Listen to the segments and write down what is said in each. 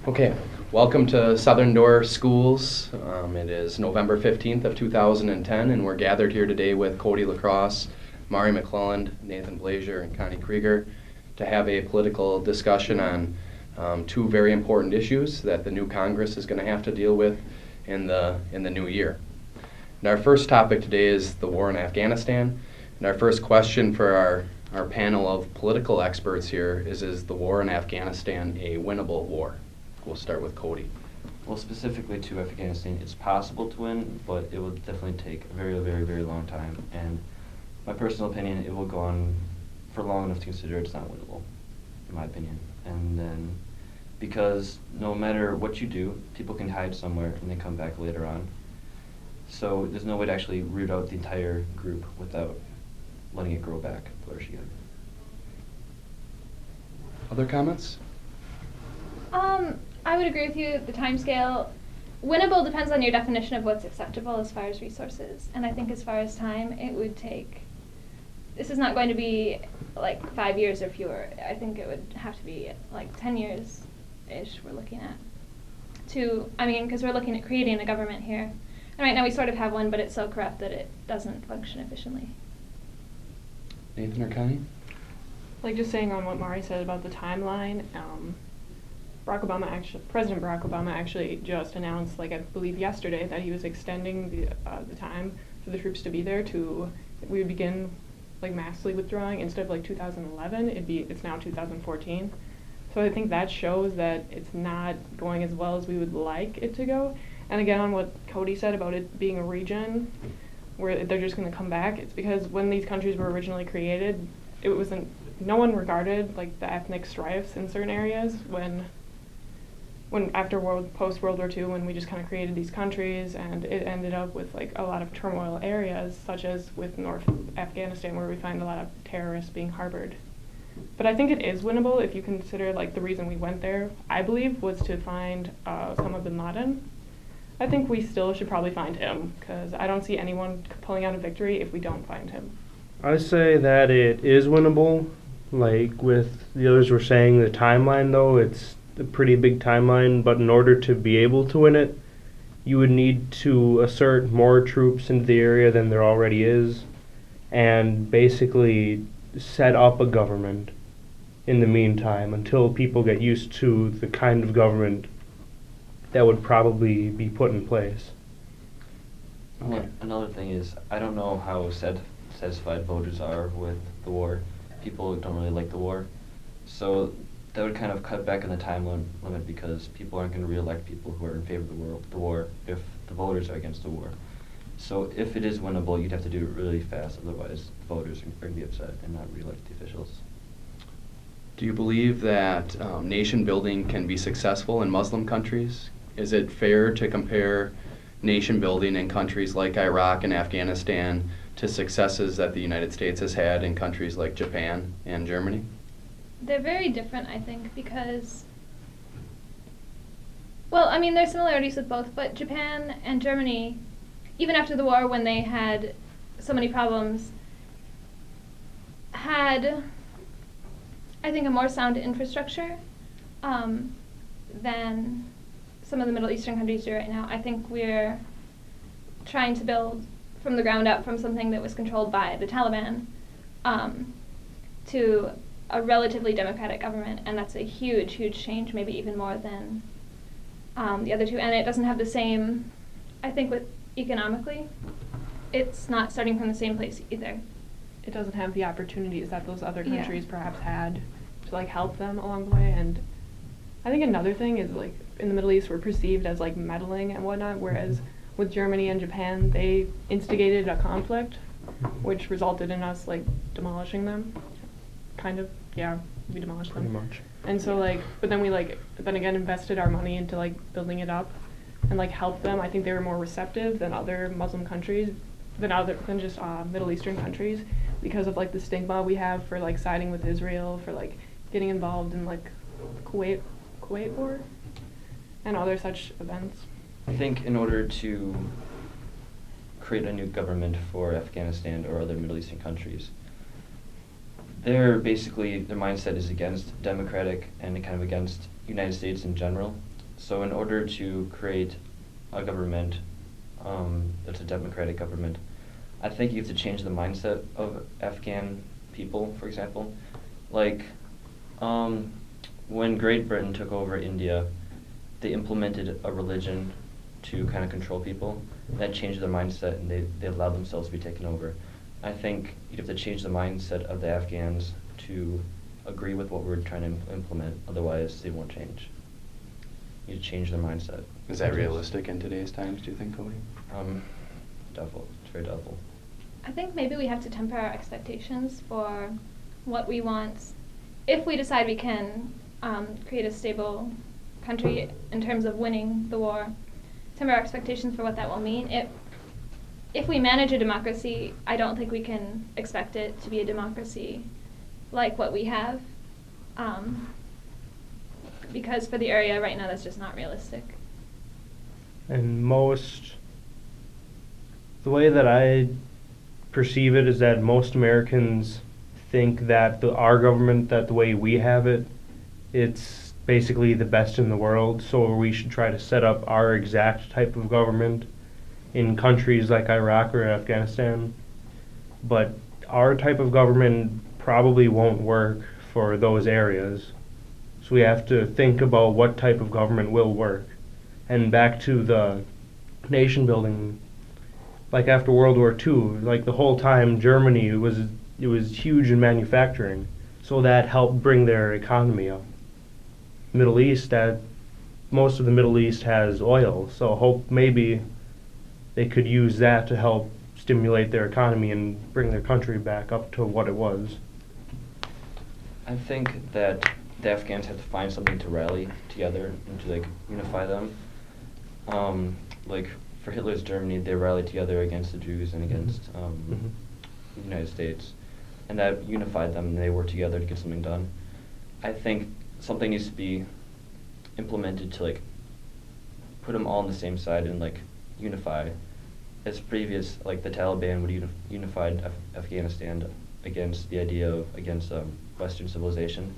Okay, welcome to Southern Door Schools. It is November 15th of 2010, and we're gathered here today with Cody LaCrosse, Mari McClelland, Nathan Blazier, and Connie Krieger to have a political discussion on two very important issues that the new Congress is going to have to deal with in the new year. And our first topic today is the war in Afghanistan. And our first question for our panel of political experts here is the war in Afghanistan a winnable war? We'll start with Cody. Well, specifically to Afghanistan, it's possible to win, but it will definitely take a very, very, very long time. And my personal opinion, it will go on for long enough to consider it's not winnable, in my opinion. And then, because no matter what you do, people can hide somewhere and then come back later on. So there's no way to actually root out the entire group without letting it grow back, flourish again. Other comments? I would agree with you. The time scale, winnable depends on your definition of what's acceptable as far as resources. And I think as far as time, it would take, this is not going to be like 5 years or fewer. I think it would have to be like 10 years-ish we're looking at. Because we're looking at creating a government here. And right now we sort of have one, but it's so corrupt that it doesn't function efficiently. Nathan or Connie? Like just saying on what Mari said about the timeline, President Barack Obama actually just announced, like I believe yesterday, that he was extending the time for the troops to be there to, we would begin like massively withdrawing instead of like 2011, it's now 2014. So I think that shows that it's not going as well as we would like it to go. And again, on what Cody said about it being a region where they're just going to come back, it's because when these countries were originally created, no one regarded like the ethnic strifes in certain areas when after post World War II, when we just kind of created these countries, and it ended up with like a lot of turmoil areas, such as with North Afghanistan, where we find a lot of terrorists being harbored. But I think it is winnable if you consider like the reason we went there, I believe, was to find Osama bin Laden. I think we still should probably find him, because I don't see anyone pulling out a victory if we don't find him. I say that it is winnable. Like with the others were saying, the timeline though, it's a pretty big timeline, but in order to be able to win it, you would need to assert more troops into the area than there already is, and basically set up a government in the meantime until people get used to the kind of government that would probably be put in place. Okay. Another thing is, I don't know how satisfied voters are with the war. People don't really like the war. So that would kind of cut back on the time limit, because people aren't going to re-elect people who are in favor of the war if the voters are against the war. So if it is winnable, you'd have to do it really fast, otherwise the voters are going to be upset and not re-elect the officials. Do you believe that nation building can be successful in Muslim countries? Is it fair to compare nation building in countries like Iraq and Afghanistan to successes that the United States has had in countries like Japan and Germany? They're very different, I think, because, there's similarities with both, but Japan and Germany, even after the war when they had so many problems, had, I think, a more sound infrastructure than some of the Middle Eastern countries do right now. I think we're trying to build from the ground up from something that was controlled by the Taliban to a relatively democratic government, and that's a huge, huge change, maybe even more than the other two. And it doesn't have the same, I think, with economically, it's not starting from the same place either. It doesn't have the opportunities that those other countries Yeah. perhaps had to like help them along the way. And I think another thing is like in the Middle East we're perceived as like meddling and whatnot, whereas with Germany and Japan they instigated a conflict which resulted in us like demolishing them. Kind of, yeah, we demolished them. Pretty much. And so but then we then again invested our money into like building it up and like helped them. I think they were more receptive than other Muslim countries, than just Middle Eastern countries, because of like the stigma we have for like siding with Israel, for like getting involved in like Kuwait war and other such events. I think in order to create a new government for Afghanistan or other Middle Eastern countries, their mindset is against democratic and kind of against United States in general. So in order to create a government that's a democratic government, I think you have to change the mindset of Afghan people, for example. Like, when Great Britain took over India, they implemented a religion to kind of control people. That changed their mindset, and they allowed themselves to be taken over. I think you'd have to change the mindset of the Afghans to agree with what we're trying to implement, otherwise they won't change. You change their mindset. Is that realistic in today's times, do you think, Cody? Doubtful. It's very doubtful. I think maybe we have to temper our expectations for what we want. If we decide we can create a stable country in terms of winning the war, temper our expectations for what that will mean. If we manage a democracy, I don't think we can expect it to be a democracy like what we have, because for the area right now, that's just not realistic. And the way that I perceive it is that most Americans think that our government, that the way we have it, it's basically the best in the world, so we should try to set up our exact type of government in countries like Iraq or Afghanistan. But our type of government probably won't work for those areas. So we have to think about what type of government will work. And back to the nation building, like after World War II, like the whole time Germany it was huge in manufacturing, so that helped bring their economy up. Middle East, that most of the Middle East has oil, so hope maybe they could use that to help stimulate their economy and bring their country back up to what it was. I think that the Afghans have to find something to rally together and to like unify them. Like for Hitler's Germany, they rallied together against the Jews and against the United States, and that unified them, and they worked together to get something done. I think something needs to be implemented to like put them all on the same side and like unify. As previous, like the Taliban would unified Afghanistan against the idea of Western civilization.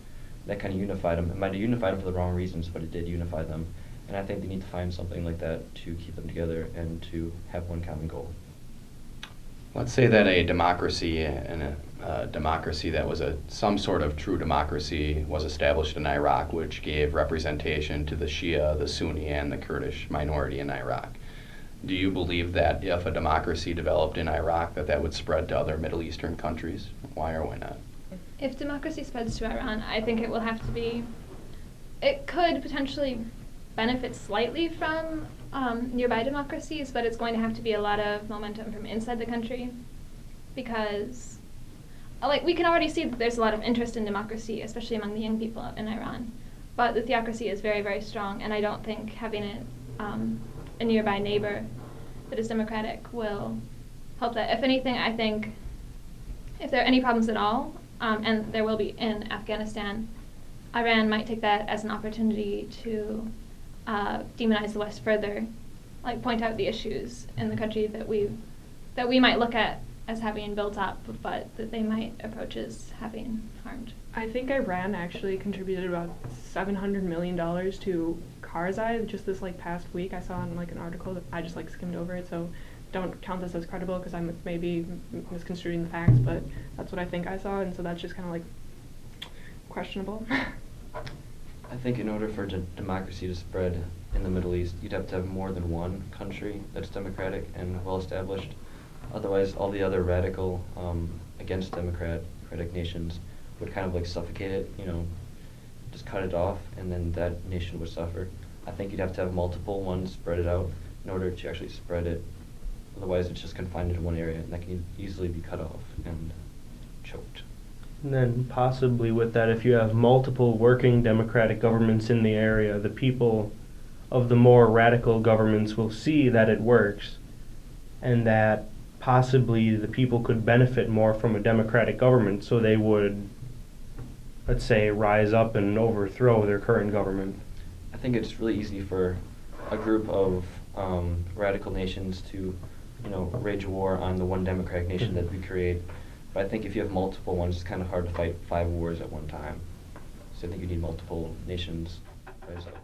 That kind of unified them. It might have unified them for the wrong reasons, but it did unify them. And I think they need to find something like that to keep them together and to have one common goal. Let's say that a democracy and a democracy that was some sort of true democracy was established in Iraq, which gave representation to the Shia, the Sunni, and the Kurdish minority in Iraq. Do you believe that if a democracy developed in Iraq, that would spread to other Middle Eastern countries? Why or why not? If democracy spreads to Iran, I think it will have to be, it could potentially benefit slightly from nearby democracies, but it's going to have to be a lot of momentum from inside the country, because like we can already see that there's a lot of interest in democracy, especially among the young people in Iran, but the theocracy is very, very strong, and I don't think having a nearby neighbor that is democratic will help that. If anything, I think if there are any problems at all, and there will be in Afghanistan, Iran might take that as an opportunity to demonize the West further, like point out the issues in the country that we might look at as having built up, but that they might approach as having harmed. I think Iran actually contributed about $700 million to Karzai just this like past week. I saw in like an article that I just like skimmed over it, so don't count this as credible because I'm maybe misconstruing the facts, but that's what I think I saw, and so that's just kind of like questionable. I think in order for democracy to spread in the Middle East, you'd have to have more than one country that's democratic and well established. Otherwise, all the other radical, against democratic nations would kind of like suffocate it, just cut it off, and then that nation would suffer. I think you'd have to have multiple ones spread it out in order to actually spread it. Otherwise, it's just confined to one area, and that can easily be cut off and choked. And then possibly with that, if you have multiple working democratic governments in the area, the people of the more radical governments will see that it works, and that possibly the people could benefit more from a democratic government, so they would, let's say, rise up and overthrow their current government. I think it's really easy for a group of radical nations to, wage war on the one democratic nation that we create. But I think if you have multiple ones, it's kind of hard to fight 5 wars at one time. So I think you need multiple nations rise up.